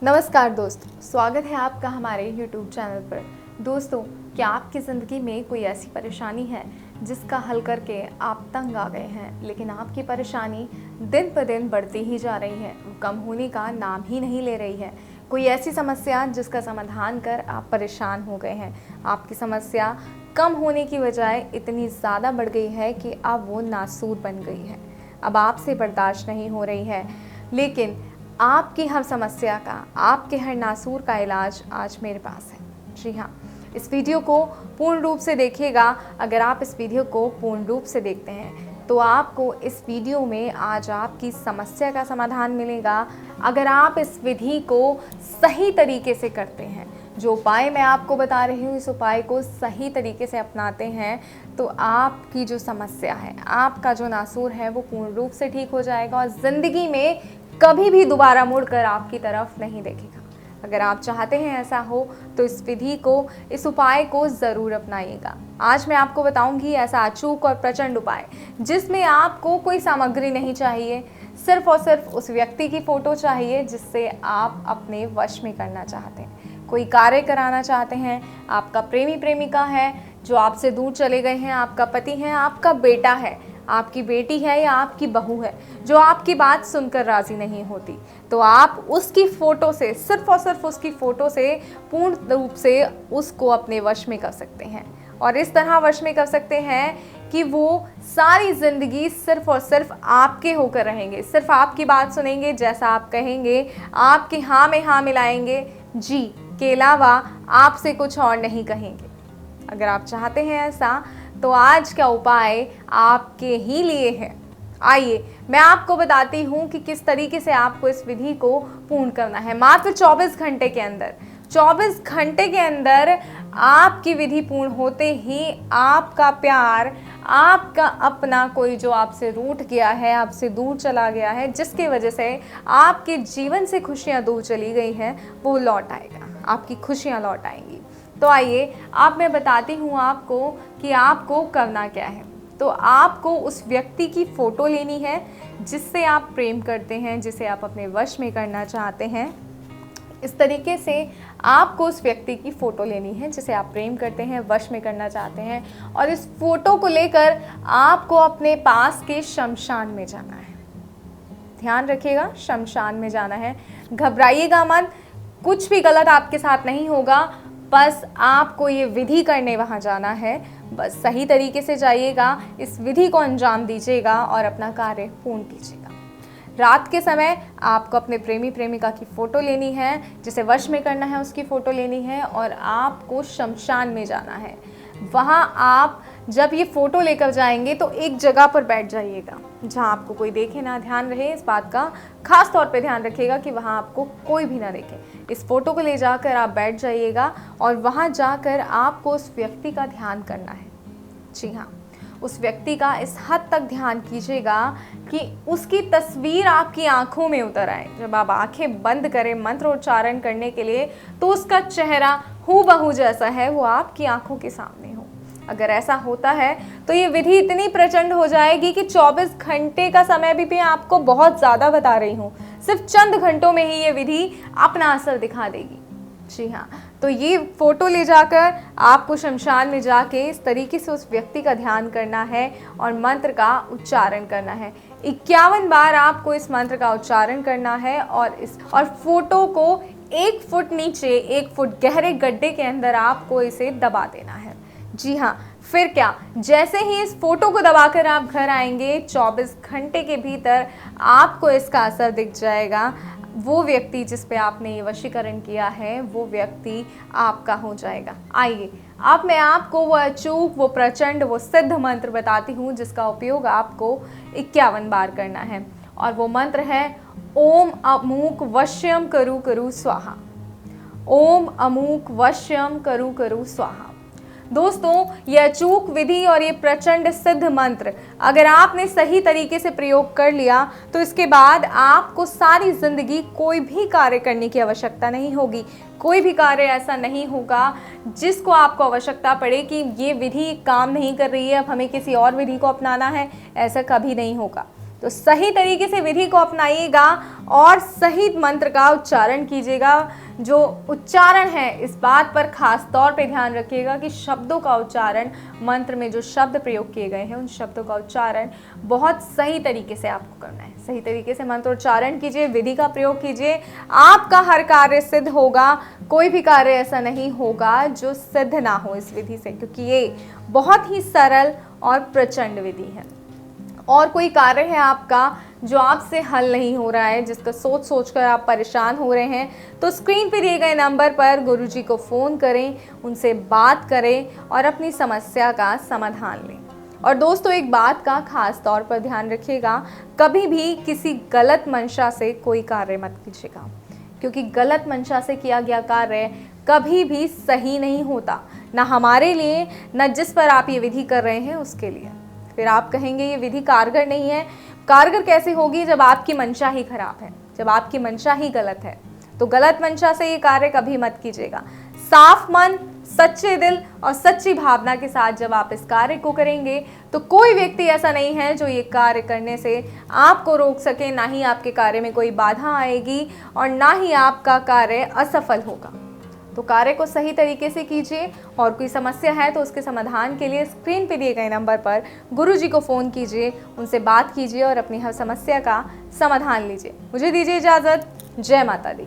नमस्कार दोस्तों, स्वागत है आपका हमारे YouTube चैनल पर। दोस्तों, क्या आपकी ज़िंदगी में कोई ऐसी परेशानी है जिसका हल करके आप तंग आ गए हैं, लेकिन आपकी परेशानी दिन पर दिन बढ़ती ही जा रही है, वो कम होने का नाम ही नहीं ले रही है। कोई ऐसी समस्या जिसका समाधान कर आप परेशान हो गए हैं, आपकी समस्या कम होने की बजाय इतनी ज़्यादा बढ़ गई है कि अब वो नासूर बन गई है, अब आपसे बर्दाश्त नहीं हो रही है। लेकिन आपकी हर समस्या का, आपके हर नासूर का इलाज आज मेरे पास है। जी हाँ, इस वीडियो को पूर्ण रूप से देखिएगा। अगर आप इस वीडियो को पूर्ण रूप से देखते हैं तो आपको इस वीडियो में आज आपकी समस्या का समाधान मिलेगा। अगर आप इस विधि को सही तरीके से करते हैं, जो उपाय मैं आपको बता रही हूँ, इस उपाय को सही तरीके से अपनाते हैं तो आपकी जो समस्या है, आपका जो नासूर है, वो पूर्ण रूप से ठीक हो जाएगा और ज़िंदगी में कभी भी दोबारा मुड़कर आपकी तरफ नहीं देखेगा। अगर आप चाहते हैं ऐसा हो तो इस विधि को, इस उपाय को ज़रूर अपनाइएगा। आज मैं आपको बताऊंगी ऐसा अचूक और प्रचंड उपाय जिसमें आपको कोई सामग्री नहीं चाहिए, सिर्फ और सिर्फ उस व्यक्ति की फ़ोटो चाहिए जिससे आप अपने वश में करना चाहते हैं, कोई कार्य कराना चाहते हैं। आपका प्रेमी प्रेमिका है जो आपसे दूर चले गए हैं, आपका पति है, आपका बेटा है, आपकी बेटी है या आपकी बहू है जो आपकी बात सुनकर राज़ी नहीं होती, तो आप उसकी फ़ोटो से, सिर्फ और सिर्फ उसकी फ़ोटो से पूर्ण रूप से उसको अपने वश में कर सकते हैं। और इस तरह वश में कर सकते हैं कि वो सारी ज़िंदगी सिर्फ और सिर्फ आपके होकर रहेंगे, सिर्फ आपकी बात सुनेंगे, जैसा आप कहेंगे आपके हाँ में हाँ मिलाएंगे, जी के अलावा आपसे कुछ और नहीं कहेंगे। अगर आप चाहते हैं ऐसा तो आज का उपाय आपके ही लिए है। आइए मैं आपको बताती हूँ कि किस तरीके से आपको इस विधि को पूर्ण करना है। मात्र 24 घंटे के अंदर, 24 घंटे के अंदर आपकी विधि पूर्ण होते ही आपका प्यार, आपका अपना कोई जो आपसे रूठ गया है, आपसे दूर चला गया है, जिसकी वजह से आपके जीवन से खुशियाँ दूर चली गई हैं, वो लौट आएगा, आपकी खुशियाँ लौट आएंगी। तो आइए अब मैं बताती हूँ आपको कि आपको करना क्या है। तो आपको उस व्यक्ति की फ़ोटो लेनी है जिससे आप प्रेम करते हैं, जिसे आप अपने वश में करना चाहते हैं। इस तरीके से आपको उस व्यक्ति की फ़ोटो लेनी है जिसे आप प्रेम करते हैं, वश में करना चाहते हैं, और इस फ़ोटो को लेकर आपको अपने पास के शमशान में जाना है। ध्यान रखिएगा, शमशान में जाना है। घबराइएगा मत, कुछ भी गलत आपके साथ नहीं होगा, बस आपको ये विधि करने वहाँ जाना है। बस सही तरीके से जाइएगा, इस विधि को अंजाम दीजिएगा और अपना कार्य पूर्ण कीजिएगा। रात के समय आपको अपने प्रेमी प्रेमिका की फ़ोटो लेनी है, जिसे वश में करना है उसकी फ़ोटो लेनी है, और आपको शमशान में जाना है। वहाँ आप जब ये फ़ोटो लेकर जाएंगे तो एक जगह पर बैठ जाइएगा जहाँ आपको कोई देखे ना। ध्यान रहे, इस बात का खास तौर पे ध्यान रखिएगा कि वहाँ आपको कोई भी ना देखे। इस फ़ोटो को ले जाकर आप बैठ जाइएगा और वहाँ जाकर आपको उस व्यक्ति का ध्यान करना है। जी हाँ, उस व्यक्ति का इस हद तक ध्यान कीजिएगा कि उसकी तस्वीर आपकी आंखों में उतर आए। जब आप आंखें बंद करें मंत्रोच्चारण करने के लिए तो उसका चेहरा हूबहू जैसा है वो आपकी आंखों के सामने हो। अगर ऐसा होता है तो ये विधि इतनी प्रचंड हो जाएगी कि 24 घंटे का समय भी मैं आपको बहुत ज़्यादा बता रही हूँ, सिर्फ चंद घंटों में ही ये विधि अपना असर दिखा देगी। जी हाँ, तो ये फ़ोटो ले जाकर आपको शमशान में जाके इस तरीके से उस व्यक्ति का ध्यान करना है और मंत्र का उच्चारण करना है। 51 बार आपको इस मंत्र का उच्चारण करना है और फ़ोटो को 1 फुट नीचे, 1 फुट गहरे गड्ढे के अंदर आपको इसे दबा देना है। जी हाँ, फिर क्या, जैसे ही इस फ़ोटो को दबाकर आप घर आएंगे, 24 घंटे के भीतर आपको इसका असर दिख जाएगा। वो व्यक्ति जिस पे आपने ये वशीकरण किया है, वो व्यक्ति आपका हो जाएगा। आइए अब मैं आपको वो अचूक, वो प्रचंड, वो सिद्ध मंत्र बताती हूँ जिसका उपयोग आपको 51 बार करना है। और वो मंत्र है ओम अमूक वश्यम करु करु स्वाहा। ओम अमूक वश्यम करु करु स्वाहा। दोस्तों, ये अचूक विधि और ये प्रचंड सिद्ध मंत्र अगर आपने सही तरीके से प्रयोग कर लिया तो इसके बाद आपको सारी ज़िंदगी कोई भी कार्य करने की आवश्यकता नहीं होगी। कोई भी कार्य ऐसा नहीं होगा जिसको आपको आवश्यकता पड़े कि ये विधि काम नहीं कर रही है, अब हमें किसी और विधि को अपनाना है, ऐसा कभी नहीं होगा। तो सही तरीके से विधि को अपनाइएगा और सही मंत्र का उच्चारण कीजिएगा। जो उच्चारण है इस बात पर खास तौर पे ध्यान रखिएगा कि शब्दों का उच्चारण, मंत्र में जो शब्द प्रयोग किए गए हैं उन शब्दों का उच्चारण बहुत सही तरीके से आपको करना है। सही तरीके से मंत्रोच्चारण कीजिए, विधि का प्रयोग कीजिए, आपका हर कार्य सिद्ध होगा। कोई भी कार्य ऐसा नहीं होगा जो सिद्ध ना हो इस विधि से, क्योंकि ये बहुत ही सरल और प्रचंड विधि है। और कोई कार्य है आपका जो आपसे हल नहीं हो रहा है, जिसका सोच सोच कर आप परेशान हो रहे हैं, तो स्क्रीन पर दिए गए नंबर पर गुरुजी को फ़ोन करें, उनसे बात करें और अपनी समस्या का समाधान लें। और दोस्तों, एक बात का खास तौर पर ध्यान रखिएगा, कभी भी किसी गलत मंशा से कोई कार्य मत कीजिएगा, क्योंकि गलत मंशा से किया गया कार्य कभी भी सही नहीं होता, ना हमारे लिए, ना जिस पर आप ये विधि कर रहे हैं उसके लिए। फिर आप कहेंगे ये विधि कारगर नहीं है। कारगर कैसे होगी जब आपकी मंशा ही खराब है, जब आपकी मंशा ही गलत है। तो गलत मंशा से ये कार्य कभी मत कीजिएगा। साफ मन, सच्चे दिल और सच्ची भावना के साथ जब आप इस कार्य को करेंगे तो कोई व्यक्ति ऐसा नहीं है जो ये कार्य करने से आपको रोक सके, ना ही आपके कार्य में कोई बाधा आएगी और ना ही आपका कार्य असफल होगा। तो कार्य को सही तरीके से कीजिए और कोई समस्या है तो उसके समाधान के लिए स्क्रीन पे दिए गए नंबर पर गुरुजी को फ़ोन कीजिए, उनसे बात कीजिए और अपनी हर समस्या का समाधान लीजिए। मुझे दीजिए इजाज़त। जय माता दी।